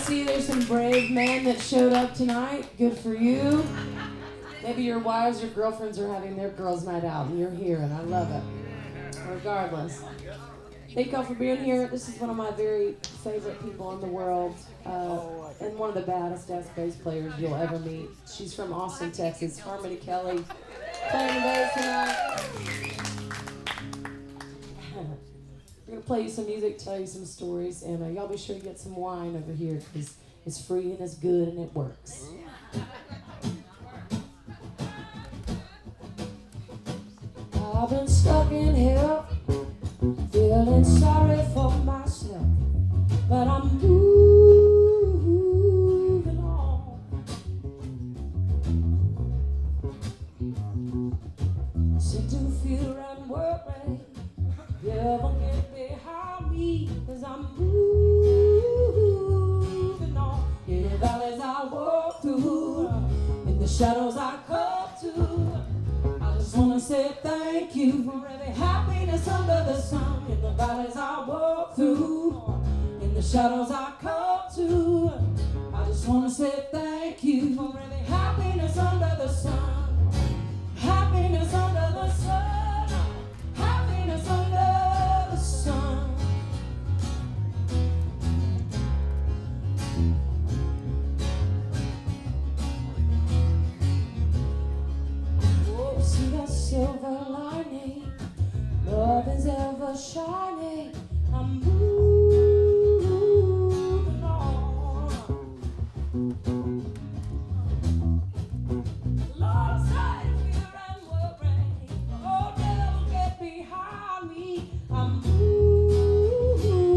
see there's some brave men that showed up tonight. Good for you. Maybe your wives or girlfriends are having their girls' night out and you're here, and I love it. Regardless. Thank y'all for being here. This is one of my very favorite people in the world, and one of the baddest bass players you'll ever meet. She's from Austin, Texas. Harmoni Kelley playing the bass tonight. We're going to play you some music, tell you some stories, and y'all be sure to get some wine over here because it's free and it's good and it works. I've been stuck in hell, feeling sorry for myself, but I'm moving on. Sick to fear and worry, you won't get behind me, 'cause I'm moving on. In the valleys I walk through, in the shadows I come to, I just wanna say thank you for every happiness under the sun. In the valleys I walk through, in the shadows I come to, I just wanna say thank you for every happiness under the sun. Happiness under the sun. Happiness under the sun. Oh, see that silver lining, love is ever shining. I'm moving on. Lord, side fear and worry, oh, devil get behind me. I'm moving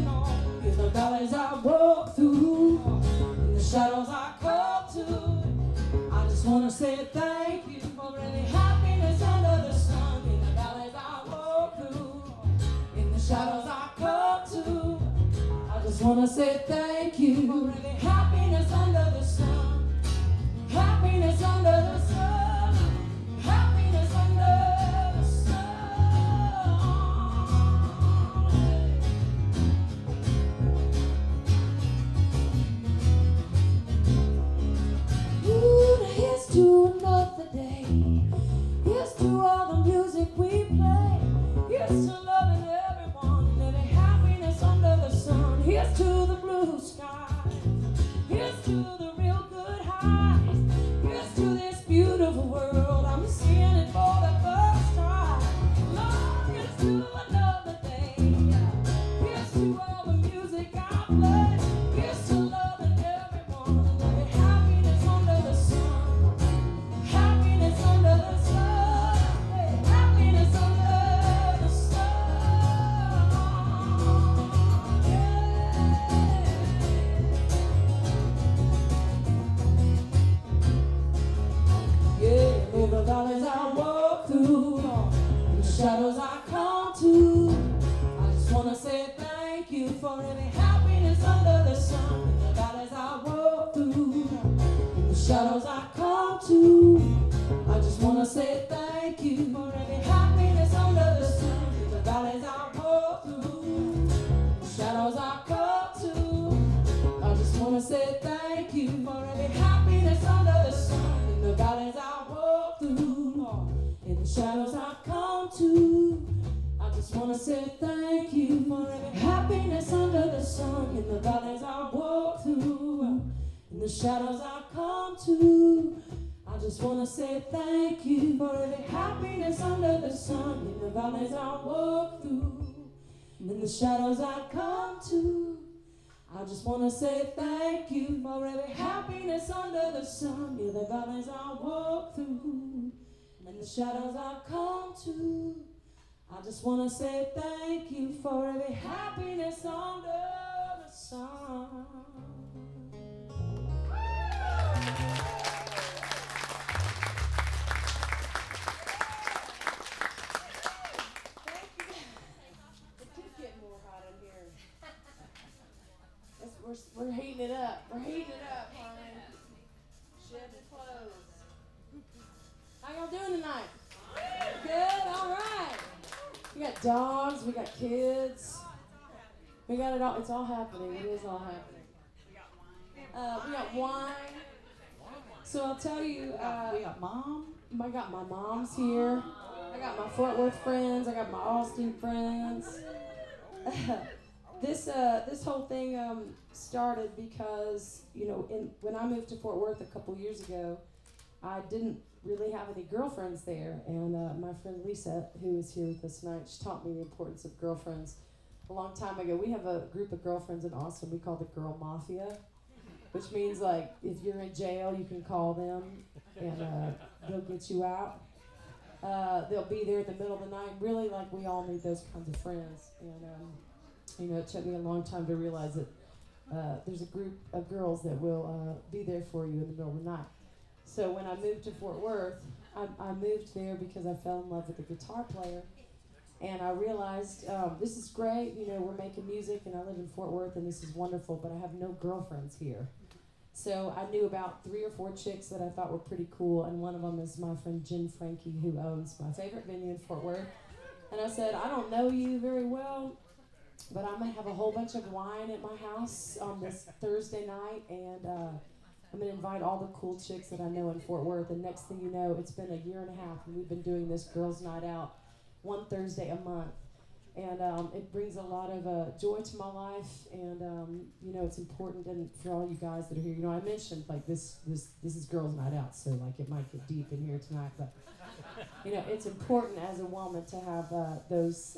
on. In the valleys I walk through, in the shadows I come to, I just wanna say thank you for every happiness under the sun. In the valleys I walk through, in the shadows I come to, I just wanna say thank you for every happiness under the sun. Happiness under the sun. Happiness under the sun. Ooh, here's to another day. Here's to all the music we play. Here's to loving everyone, living happiness under the sun. Here's to the blue sky. Here's to the real good highs. Here's to this beautiful world. I'm seeing it for the first time. Lord, here's to another day. Here's to all the music I play. Here's to loving everyone, living happiness under the sun. Happiness under the sun. Happiness under the sun. Yeah, in the valleys I walk through, in the shadows I come to, I just wanna say thank you for every happiness under the sun. In the valleys I walk through, in the shadows I come to, I just wanna say thank you for every happiness under the sun. In the valleys I walk through, in the shadows I come to, I just wanna say thank you for every happiness under the sun. In the valleys I walk through, in the shadows I come to, I just wanna say thank you for every happiness under the sun. In the valleys I walk through, in the shadows I come to, I just wanna say thank you for every happiness under the sun. In the valleys I walk through, in the shadows I come to, I just wanna say thank you for every happiness under the sun. In the valleys I walk through, in the shadows I come to, I just wanna say thank you for every happiness under the sun. We're heating it up. We're heating it up, honey. Shed the clothes. How y'all doing tonight? Good? All right. We got dogs. We got kids. We got it all. It's all happening. It is all happening. We got wine. So I'll tell you, we got mom. I got my mom's here. I got my Fort Worth friends. I got my Austin friends. This whole thing started because, you know, when I moved to Fort Worth a couple years ago, I didn't really have any girlfriends there, and my friend Lisa, who is here with us tonight, she taught me the importance of girlfriends a long time ago. We have a group of girlfriends in Austin we call the Girl Mafia, which means, like, if you're in jail, you can call them, and they'll get you out. They'll be there in the middle of the night. Really, like, we all need those kinds of friends, and you know, it took me a long time to realize that there's a group of girls that will be there for you in the middle of the night. So when I moved to Fort Worth, I moved there because I fell in love with a guitar player, and I realized this is great, you know, we're making music and I live in Fort Worth and this is wonderful, but I have no girlfriends here. So I knew about 3 or 4 chicks that I thought were pretty cool, and one of them is my friend Jen Frankie, who owns my favorite venue in Fort Worth. And I said, I don't know you very well, but I'm going to have a whole bunch of wine at my house on this Thursday night, and I'm going to invite all the cool chicks that I know in Fort Worth. And next thing you know, it's been a year and a half, and we've been doing this girls' night out one Thursday a month. And it brings a lot of joy to my life, and you know, it's important. And for all you guys that are here, you know, I mentioned like this is girls' night out, so like it might get deep in here tonight, but you know, it's important as a woman to have those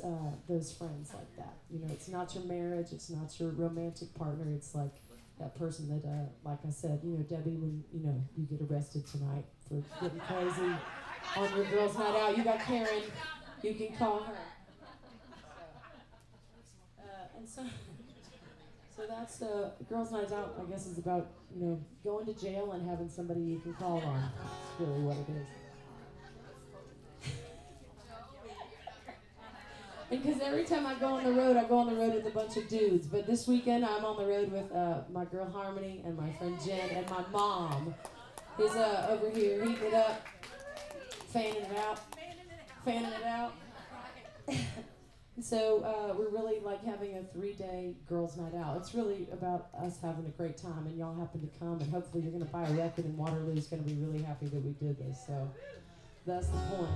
friends like that. You know, it's not your marriage, it's not your romantic partner, it's like that person that, like I said, you know, Debbie, when you know you get arrested tonight for getting crazy on your girls' night out, you got Karen, you can call her. And so that's girls' night out. I guess is about, you know, going to jail and having somebody you can call on. That's really what it is. Because every time I go on the road with a bunch of dudes. But this weekend I'm on the road with my girl Harmoni and my friend Jen and my mom is over here heating it up, fanning it out. So we're really like having a 3-day girls' night out. It's really about us having a great time, and y'all happen to come, and hopefully you're going to buy a record, and Waterloo's going to be really happy that we did this. So that's the point.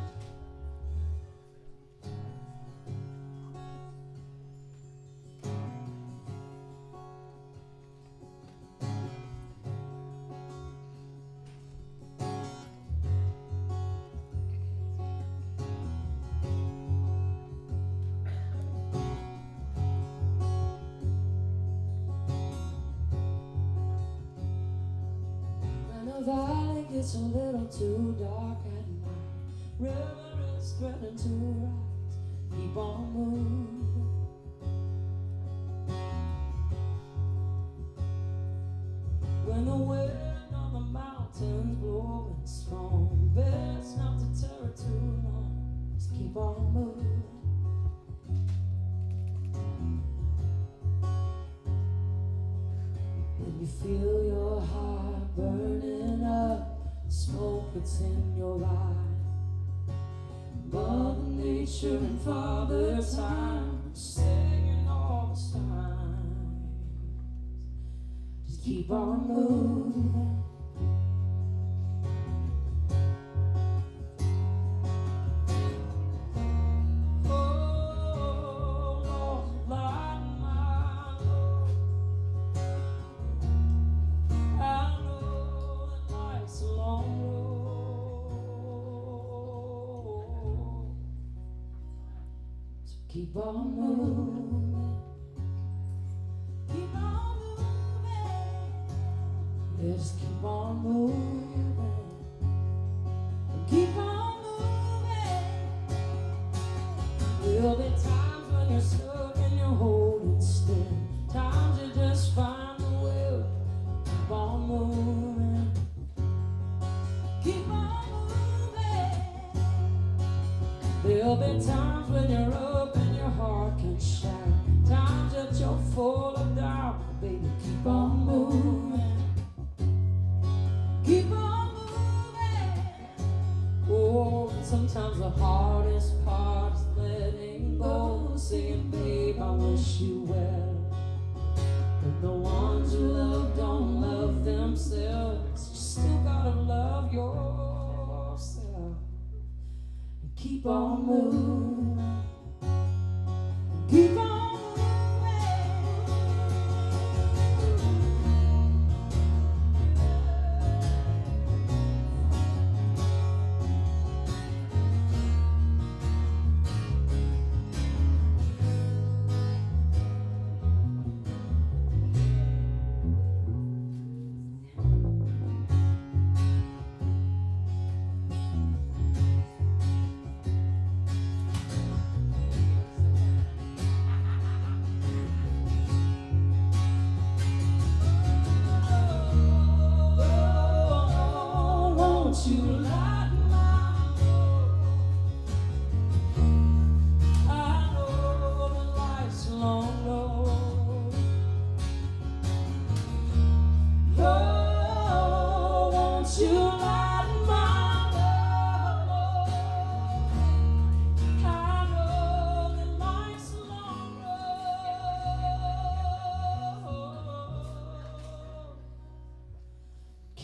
The valley gets a little too dark at night. River is threatening to rise. Keep on moving. When the wind on the mountains blowing strong, best not to tear it too long. Just keep on moving. When you feel your heart burning up, smoke that's in your eye, Mother Nature and Father Time singing all the signs. Just keep on moving. Keep on moving, keep on moving, yeah, just keep on moving, keep on moving. There'll be times when you're stuck and you're holding still, times you just find the will. Keep on moving, keep on moving. There'll be times when you're up and your heart can shine, times that you're full of doubt, baby, keep on moving, keep on moving. Oh, sometimes the hardest part is letting go, saying, babe, I wish you well, but the ones you love don't love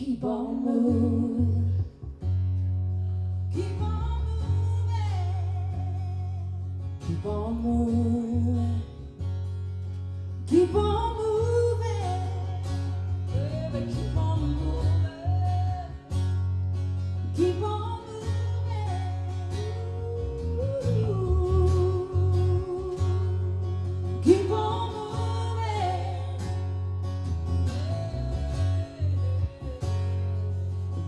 Keep on moving. Keep on moving. Keep on moving. Keep on moving. Baby, keep on moving. Keep on moving. Ooh. Keep on moving.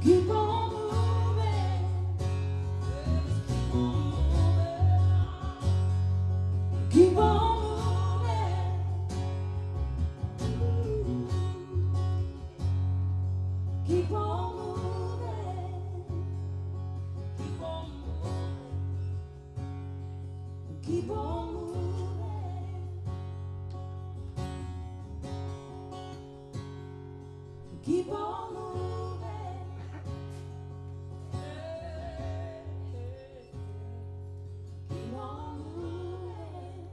Keep on moving. Keep on moving. Keep on moving. Keep on moving. Keep on moving. Keep on moving. Keep on moving.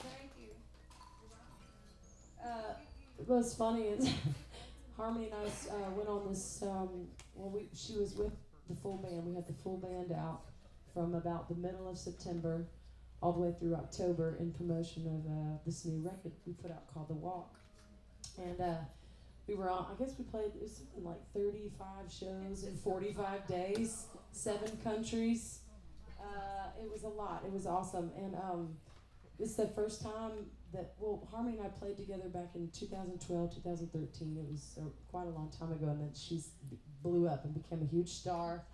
Thank you. What's funny is Harmony and I went on this. She was with the full band. We had the full band out from about the middle of September all the way through October in promotion of this new record we put out called The Walk. And we were on, I guess we played, it was something like 35 shows in 45 days, 7 countries. It was a lot. It was awesome. And it's the first time that, Harmony and I played together back in 2012, 2013. It was quite a long time ago, and then she blew up and became a huge star.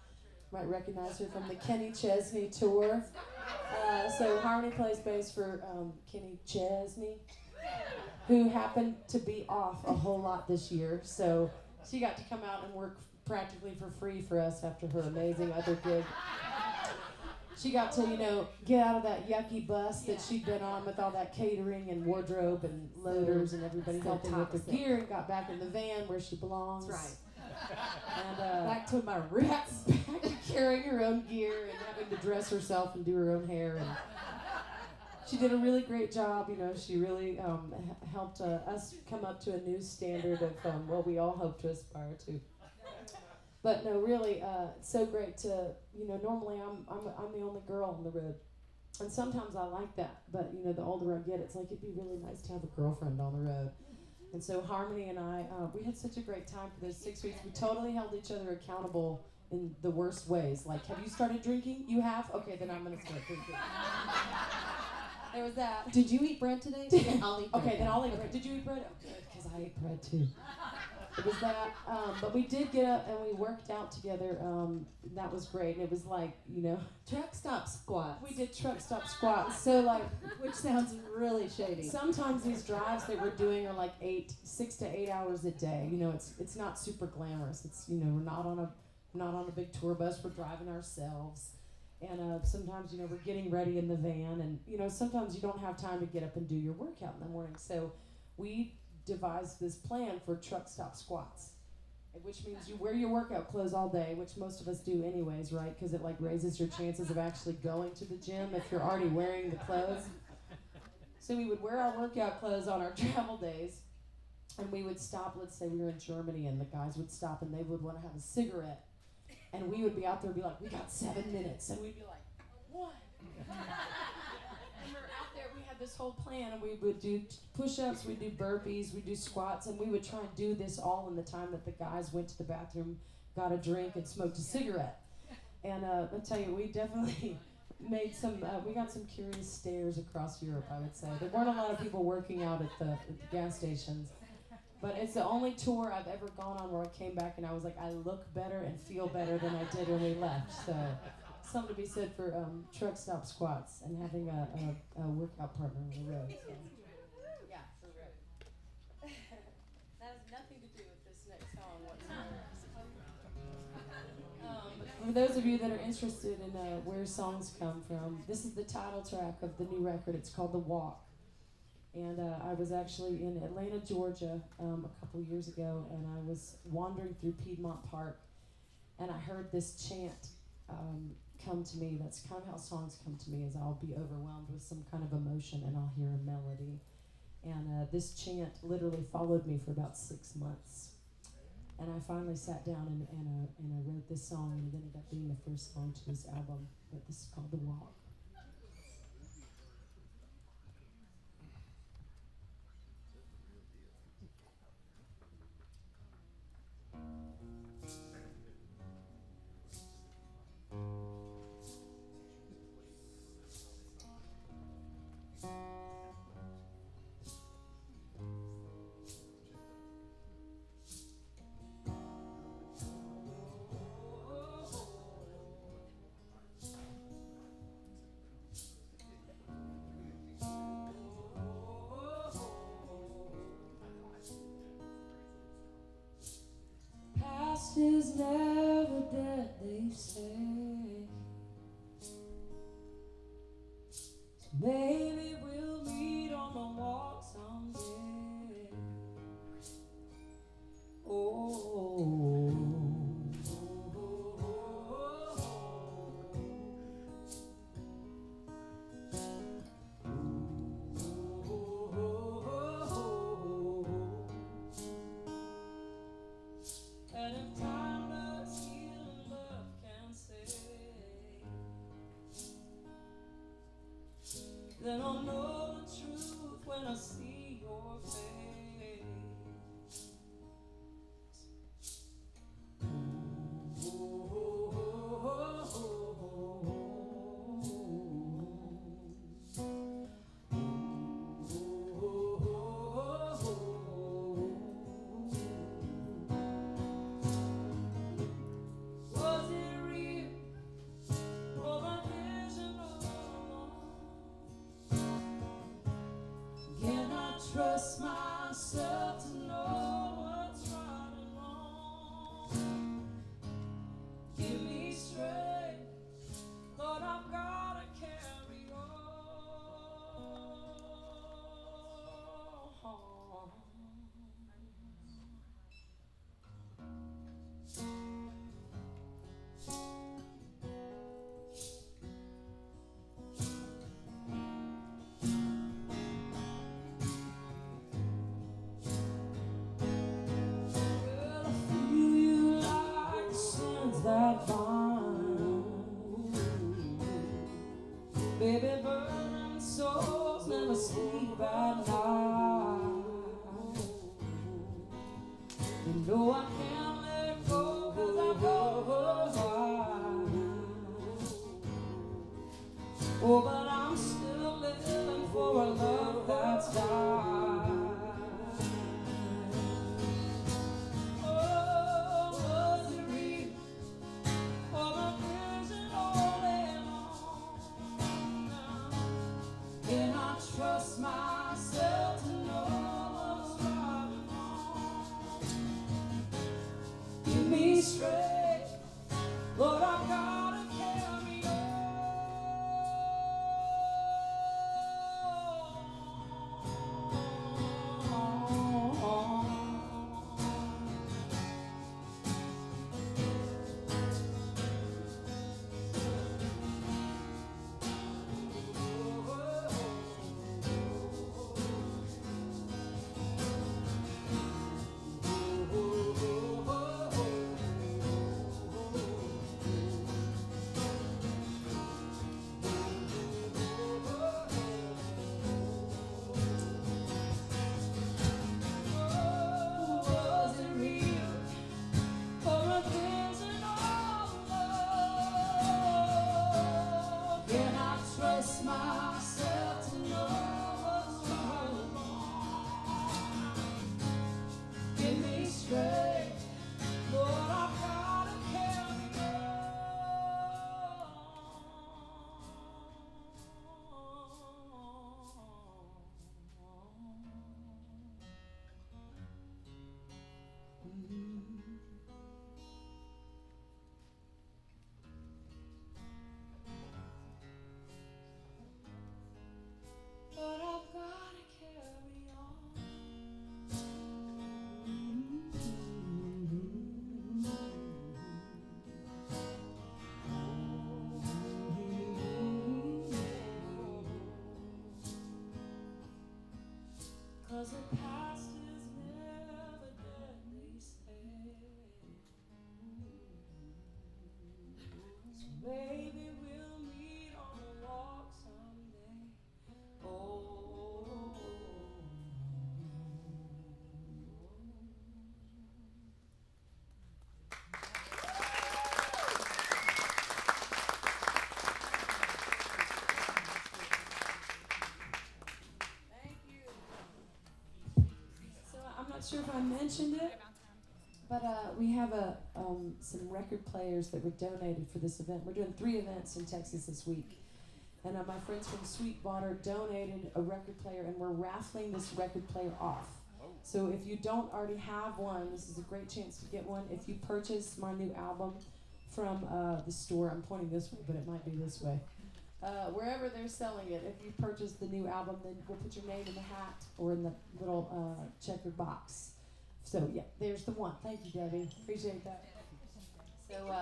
You might recognize her from the Kenny Chesney tour. So Harmony plays bass for Kenny Chesney, who happened to be off a whole lot this year. So she got to come out and work practically for free for us after her amazing other gig. She got to, get out of that yucky bus that she'd been on with all that catering and wardrobe and loaders and everybody helping with the gear, and got back in the van where she belongs. That's right. And back to my roots. back to carrying her own gear and having to dress herself and do her own hair. And she did a really great job. She really helped us come up to a new standard of what we all hope to aspire to. But no, really, it's so great to, normally I'm the only girl on the road. And sometimes I like that, but the older I get, it's like it'd be really nice to have a girlfriend on the road. And so Harmony and I, we had such a great time for those 6 weeks. We totally held each other accountable in the worst ways. Like, have you started drinking? You have? Okay, then I'm going to start drinking. There was that. Did you eat bread today? I'll eat bread. Okay, then I'll eat bread. Did you eat bread? Oh, good, because I ate bread too. It was that, but we did get up and we worked out together. That was great, and it was like, truck stop squats. we did truck stop squats. So like, Which sounds really shady. sometimes these drives that we're doing are like 6 to 8 hours a day. It's not super glamorous. It's we're not on a big tour bus. We're driving ourselves, and sometimes we're getting ready in the van, and sometimes you don't have time to get up and do your workout in the morning. So we devised this plan for truck stop squats, which means you wear your workout clothes all day, which most of us do anyways, right? Because it raises your chances of actually going to the gym if you're already wearing the clothes. So we would wear our workout clothes on our travel days, and we would stop. Let's say we were in Germany, and the guys would stop, and they would want to have a cigarette, and we would be out there and be like, we got 7 minutes, and we'd be like, what? And we're out there, we had this whole plan, and we would do push-ups, we'd do burpees, we'd do squats, and we would try and do this all in the time that the guys went to the bathroom, got a drink, and smoked a cigarette. And I'll tell you, we definitely made we got some curious stares across Europe, I would say. There weren't a lot of people working out at the gas stations. But it's the only tour I've ever gone on where I came back and I was like, I look better and feel better than I did when we left. So something to be said for truck stop squats and having a workout partner on the road. So. Yeah, for real. That has nothing to do with this next song whatsoever. For those of you that are interested in where songs come from, this is the title track of the new record. It's called The Walk. And I was actually in Atlanta, Georgia, a couple years ago, and I was wandering through Piedmont Park, and I heard this chant come to me. That's kind of how songs come to me, is I'll be overwhelmed with some kind of emotion and I'll hear a melody. And this chant literally followed me for about 6 months. And I finally sat down and I wrote this song, and it ended up being the first song to this album. But this is called The Walk. Past is never dead, they say. So maybe we'll meet on the walk someday. Oh, and if time does heal and love can save, then I'll know the truth when I see your face. Was it real, or my vision all along? Can I trust myself to know what's right and wrong? Give me strength, Lord, I've gotta carry on. Well, I feel you like the sins that bind, baby, burning souls never sleep at night. You know I can't let go 'cause I know why. Oh, but I'm still living for a love that's died. Oh, was it real, or my vision all along? Can I trust myself to know what's right and wrong? Give me strength, Lord, I've gotta carry on. Was it real, or a vision all along? Can I trust myself to know what's right and wrong? Give me strength, Lord, I've gotta carry on. 'cause the past is never deadly sad. So maybe we'll meet on a walk someday. Oh, thank you. So I'm not sure if I mentioned it, but we have some record players that were donated for this event. We're doing 3 events in Texas this week. And my friends from Sweetwater donated a record player, and we're raffling this record player off. So if you don't already have one, this is a great chance to get one. If you purchase my new album from the store, I'm pointing this way, but it might be this way. Wherever they're selling it, if you purchase the new album, then we'll put your name in the hat or in the little checkered box. So yeah, there's the one. Thank you, Debbie. Appreciate that. So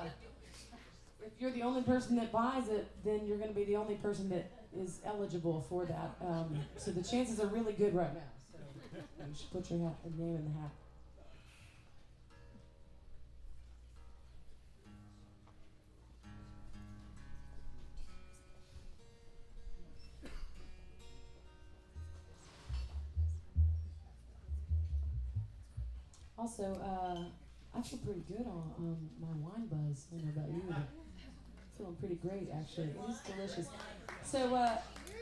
if you're the only person that buys it, then you're going to be the only person that is eligible for that. So the chances are really good right now. So you should put your name in the hat. Also, I feel pretty good on my wine buzz. I don't know about you, but feeling pretty great, actually. It is delicious. So,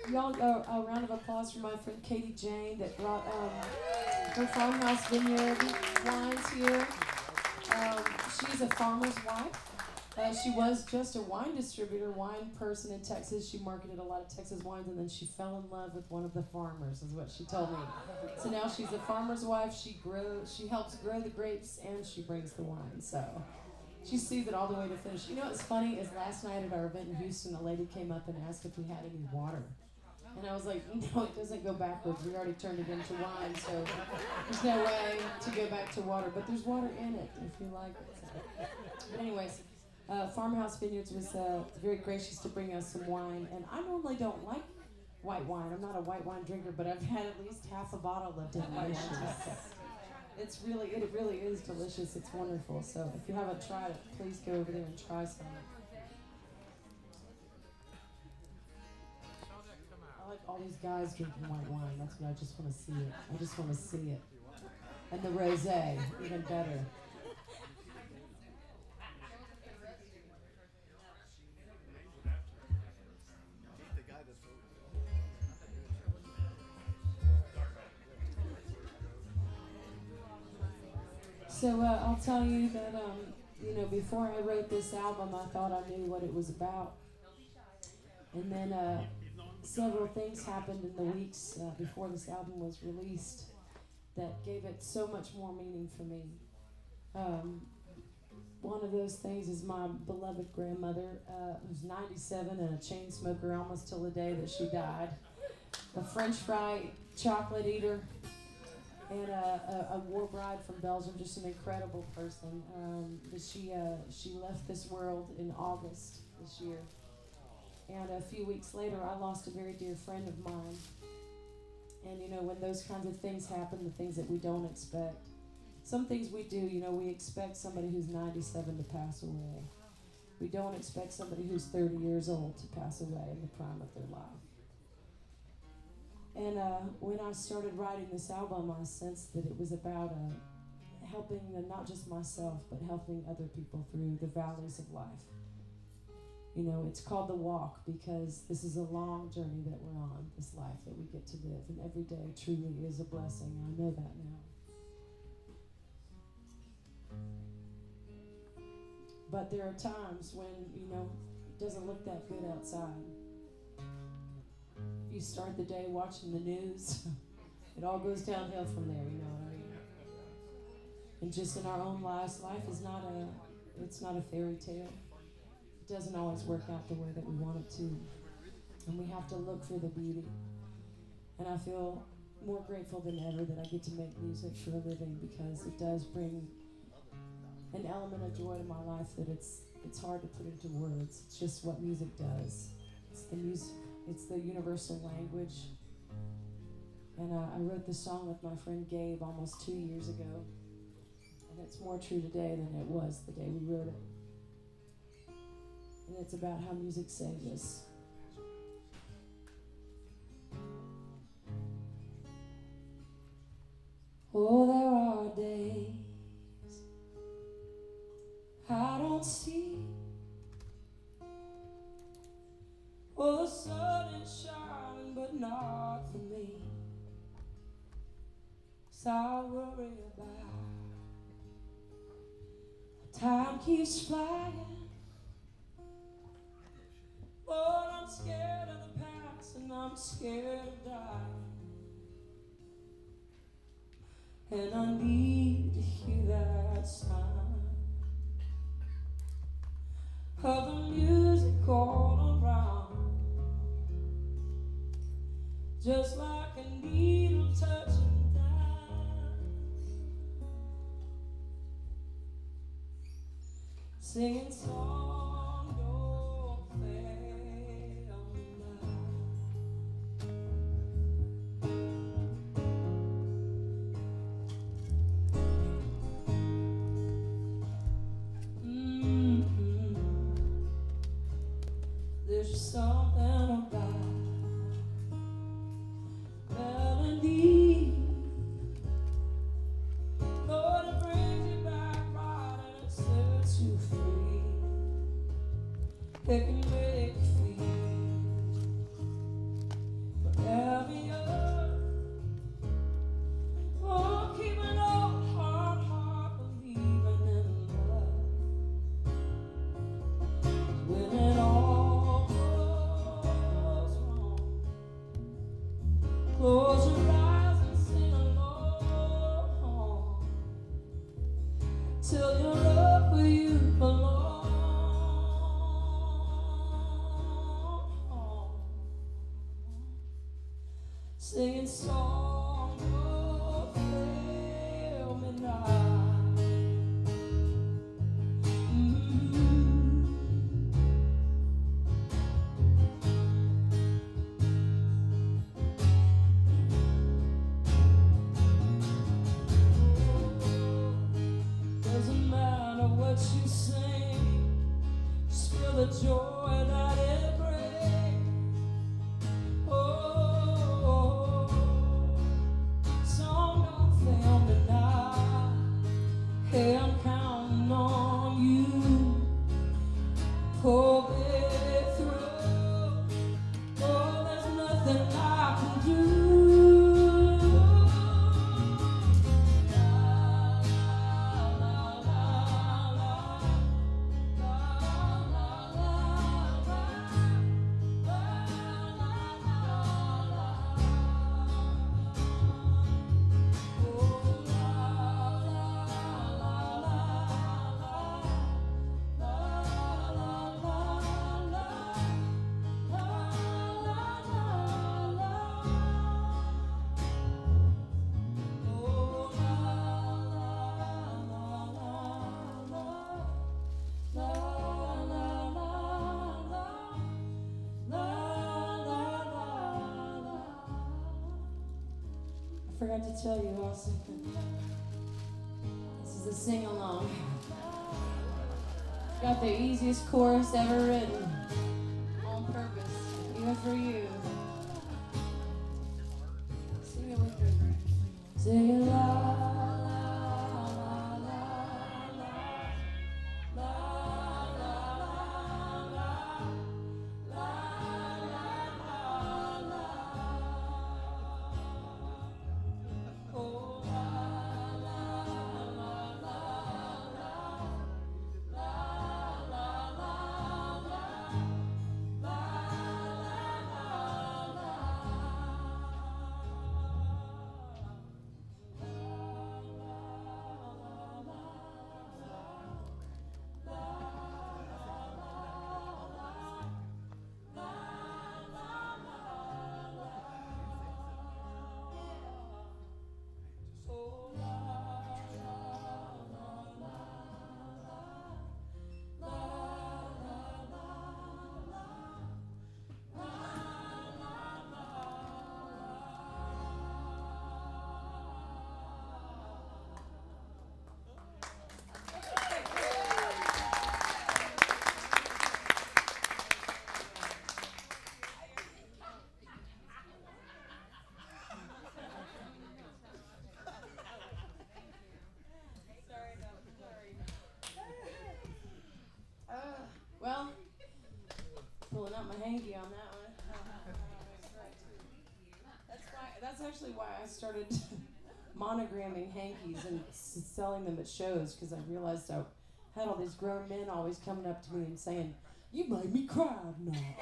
y'all, a round of applause for my friend Katie Jane that brought her farmhouse vineyard wines here. She's a farmer's wife. She was just a wine distributor, wine person in Texas. She marketed a lot of Texas wines, and then she fell in love with one of the farmers, is what she told me. So now she's a farmer's wife. She helps grow the grapes, and she brings the wine. So she sees it all the way to finish. You know what's funny is last night at our event in Houston, a lady came up and asked if we had any water. And I was like, no, it doesn't go backwards. We already turned it into wine, so there's no way to go back to water. But there's water in it if you like it. So. But anyways, Farmhouse Vineyards was very gracious to bring us some wine. And I normally don't like white wine. I'm not a white wine drinker, but I've had at least half a bottle of delicious. It really is delicious. It's wonderful. So if you haven't tried it, please go over there and try some. I like all these guys drinking white wine. That's what I just want to see it. I just want to see it. And the rosé, even better. So I'll tell you that, before I wrote this album, I thought I knew what it was about. And then several things happened in the weeks before this album was released that gave it so much more meaning for me. One of those things is my beloved grandmother, who's 97 and a chain smoker almost till the day that she died. A French fry chocolate eater. And a war bride from Belgium, just an incredible person. She left this world in August this year. And a few weeks later, I lost a very dear friend of mine. And, when those kinds of things happen, the things that we don't expect, some things we do, we expect somebody who's 97 to pass away. We don't expect somebody who's 30 years old to pass away in the prime of their life. And when I started writing this album, I sensed that it was about helping not just myself, but helping other people through the valleys of life. It's called The Walk because this is a long journey that we're on, this life that we get to live. And every day truly is a blessing. I know that now. But there are times when, it doesn't look that good outside. You start the day watching the news, it all goes downhill from there, you know what I mean? And just in our own lives, life is it's not a fairy tale. It doesn't always work out the way that we want it to. And we have to look for the beauty. And I feel more grateful than ever that I get to make music for a living because it does bring an element of joy to my life that it's hard to put into words. It's just what music does. It's the music. It's the universal language. And I wrote this song with my friend Gabe almost 2 years ago. And it's more true today than it was the day we wrote it. And it's about how music saved us. Oh, there are days I don't see. Oh, the sun is shining, but not for me. So I worry about time keeps flying. Lord, I'm scared of the past and I'm scared of dying. And I need to hear that sound of the music all around, just like a needle touching down, singing song, don't fail me now. There's something about melody, Lord, it brings you back right and it sets you free. It can make you feel forever young. Oh, keep an old heart believing in love. When it all goes wrong, close your eyes and sing along till you're up where you belong. Singing song, don't fail me now. Doesn't matter what you sing, just feel the joy that it brings. Oh, song don't fail me now. Hey, I'm counting on you. Pull me through. Oh, there's nothing I can do. I forgot to tell you also, this is a sing-along. Got the easiest chorus ever written, on purpose, even for you. Sing it with me. Sing it loud. hanky on that one. That's actually why I started monogramming hankies and selling them at shows, because I realized I had all these grown men always coming up to me and saying, "You made me cry tonight."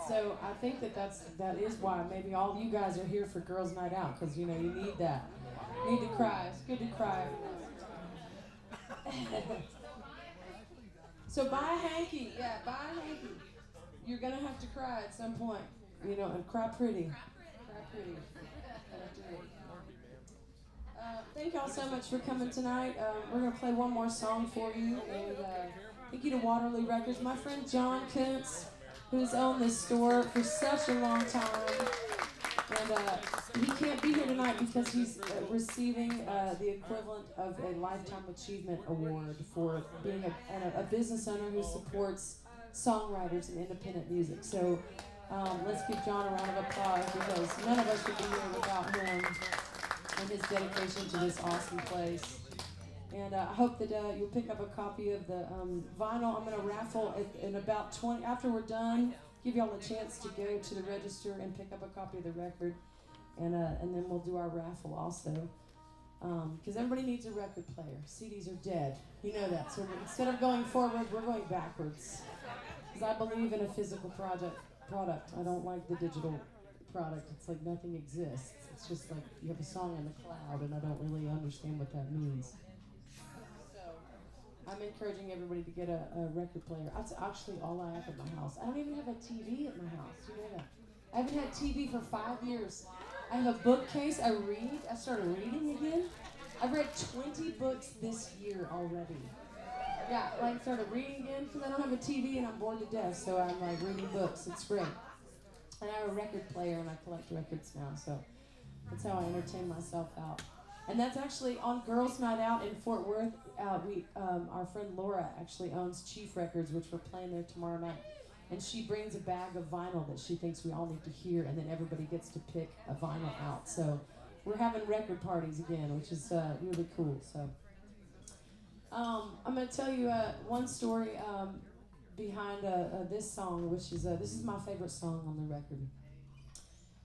So I think that is why maybe all you guys are here for Girls' Night Out, because you need that. You need to cry. It's good to cry. So buy a hanky. Yeah, buy a hanky. You're gonna have to cry at some point. And cry pretty. Cry pretty. Thank y'all so much for coming tonight. We're going to play one more song for you. And thank you to Waterloo Records. My friend John Kuntz, who's owned this store for such a long time. And he can't be here tonight because he's receiving the equivalent of a Lifetime Achievement Award for being a business owner who supports songwriters and independent music. So let's give John a round of applause, because none of us would be here without him and his dedication to this awesome place. And I hope that you'll pick up a copy of the vinyl. I'm going to raffle in about 20, after we're done, give y'all a chance to go to the register and pick up a copy of the record. And then we'll do our raffle also. Because everybody needs a record player. CDs are dead. You know that. So instead of going forward, we're going backwards. Because I believe in a physical product. I don't like the digital product. It's like nothing exists. It's just like you have a song in the cloud, and I don't really understand what that means. So I'm encouraging everybody to get a record player. That's actually all I have at my house. I don't even have a TV at my house. You know that. I haven't had TV for 5 years. I have a bookcase. I read. I started reading again. I've read 20 books this year already. Yeah, I started reading again because I don't have a TV and I'm bored to death. So I'm like reading books. It's great. And I have a record player and I collect records now. So that's how I entertain myself out. And that's actually on Girls' Night Out in Fort Worth. Our friend Laura actually owns Chief Records, which we're playing there tomorrow night. And she brings a bag of vinyl that she thinks we all need to hear, and then everybody gets to pick a vinyl out. So we're having record parties again, which is really cool. So I'm going to tell you one story behind this song, which is this is my favorite song on the record,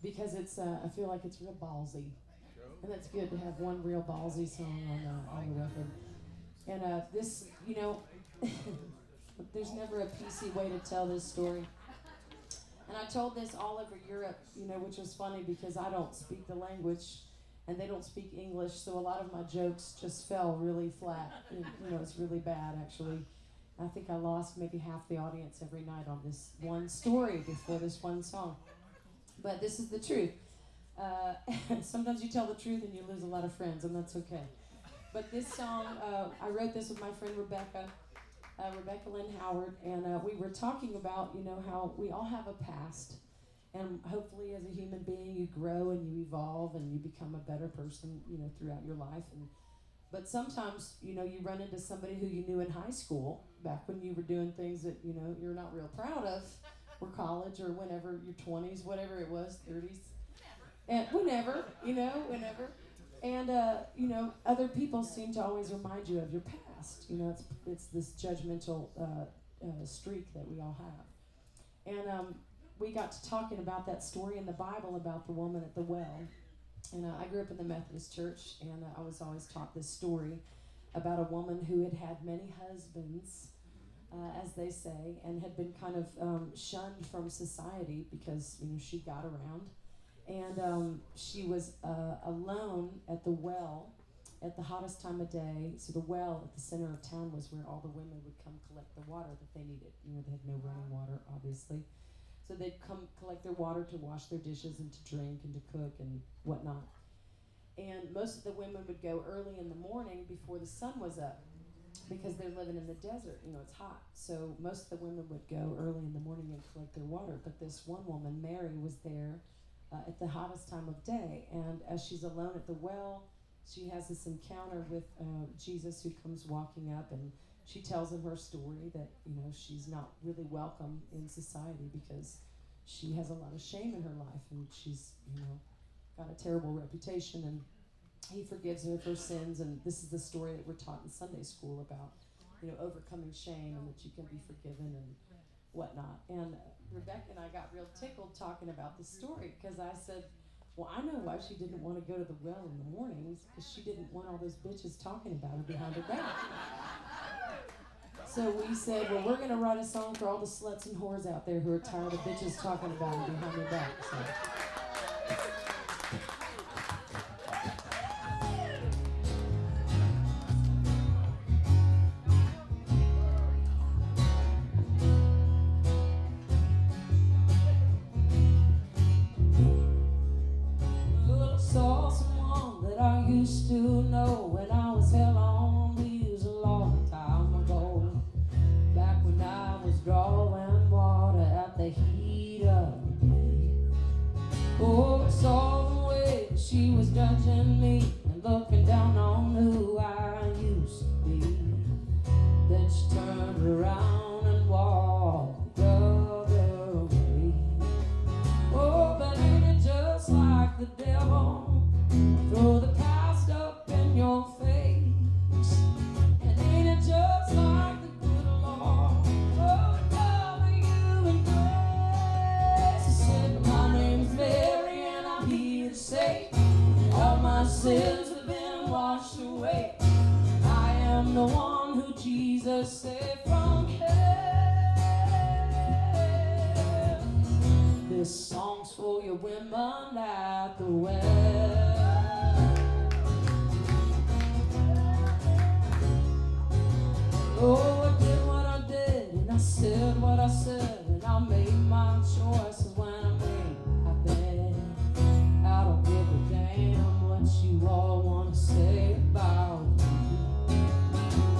because it's I feel like it's real ballsy, and that's good to have one real ballsy song on the record. And this, there's never a PC way to tell this story. And I told this all over Europe, which was funny because I don't speak the language and they don't speak English, so a lot of my jokes just fell really flat. It's really bad, actually. I think I lost maybe half the audience every night on this one story before this one song. But this is the truth. Sometimes you tell the truth and you lose a lot of friends, and that's okay. But this song, I wrote this with my friend Rebecca Lynn Howard, and we were talking about, how we all have a past, and hopefully as a human being you grow and you evolve and you become a better person, throughout your life. But sometimes, you run into somebody who you knew in high school, back when you were doing things that, you're not real proud of, or college, or whenever, your 20s, whatever it was, 30s, and whenever. And, other people seem to always remind you of your past. It's this judgmental streak that we all have. And we got to talking about that story in the Bible about the woman at the well. And I grew up in the Methodist church, and I was always taught this story about a woman who had had many husbands, as they say, and had been kind of shunned from society because, she got around. And she was alone at the well at the hottest time of day. So the well at the center of town was where all the women would come collect the water that they needed. They had no running water, obviously. So they'd come collect their water to wash their dishes and to drink and to cook and whatnot. And most of the women would go early in the morning before the sun was up, because they're living in the desert. It's hot. So most of the women would go early in the morning and collect their water. But this one woman, Mary, was there at the hottest time of day. And as she's alone at the well, she has this encounter with Jesus, who comes walking up, and she tells him her story that, she's not really welcome in society because she has a lot of shame in her life, and she's, got a terrible reputation, and he forgives her for sins. And this is the story that we're taught in Sunday school about, overcoming shame, and that you can be forgiven, and whatnot. And Rebecca and I got real tickled talking about this story because I said, well, I know why she didn't want to go to the well in the mornings, because she didn't want all those bitches talking about her behind her back. So we said, well, we're going to write a song for all the sluts and whores out there who are tired of bitches talking about them behind their back. So. Saw someone that I used to know when I was hell on wheels a long time ago. Back when I was drawing water at the heat of the day. Oh, I saw the way she was judging me and looking down on who I used to be. Then she turned around and walked the other way. Oh, but ain't it just like the devil? Throw the past up in your face. And ain't it just like the good Lord? Oh, cover you in grace. I said, my name's Mary and I'm here to say all my sins have been washed away. I am the one who Jesus saved from hell. This song's for your women at the well. Oh, I did what I did, and I said what I said, and I made my choices when I made my bed. I don't give a damn what you all want to say about me.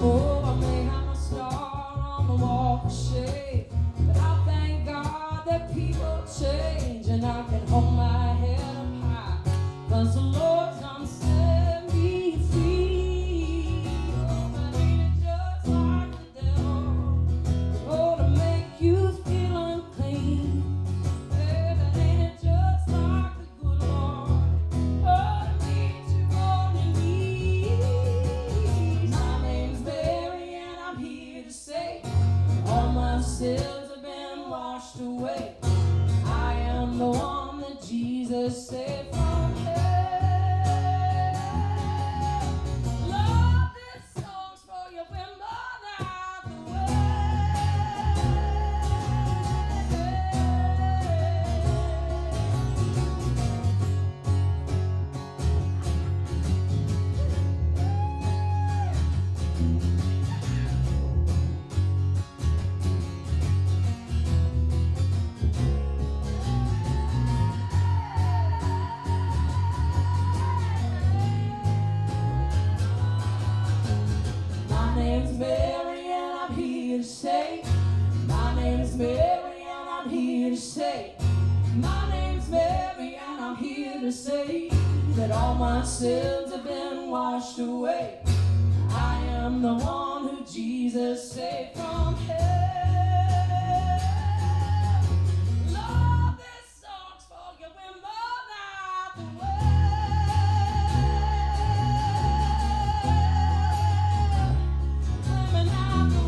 Oh, I may have a star on the walk of shame, but I thank God that people change, and I can hold my head up high, 'cause the Lord's done set me free. Oh, but ain't it just like the devil? Oh, to make you feel unclean. Hey, but ain't it just like the good Lord? Oh, to meet you on your knees. My name's Mary and I'm here to say all my sins have been washed away. I am the one that Jesus saved from hell. Lord, this song's for your women out the way. My name's Mary and I'm here to say, my name's Mary and I'm here to say, my name's Mary and I'm here to say that all my sins have been washed away. I am the one who Jesus saved from hell. Lord, this song's for your women out the way. Women out the way.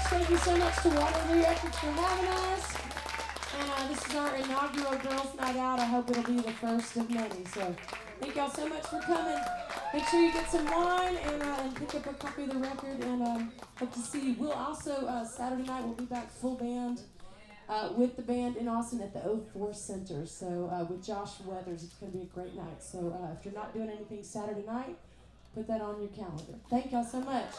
Thank you so much to Waterloo Records for having us. And this is our inaugural Girls Night Out. I hope it'll be the first of many. So thank y'all so much for coming. Make sure you get some wine and pick up a copy of the record. And hope to see you. We'll also, Saturday night, we'll be back full band with the band in Austin at the 04 Center. So with Josh Weathers, it's going to be a great night. So if you're not doing anything Saturday night, put that on your calendar. Thank y'all so much.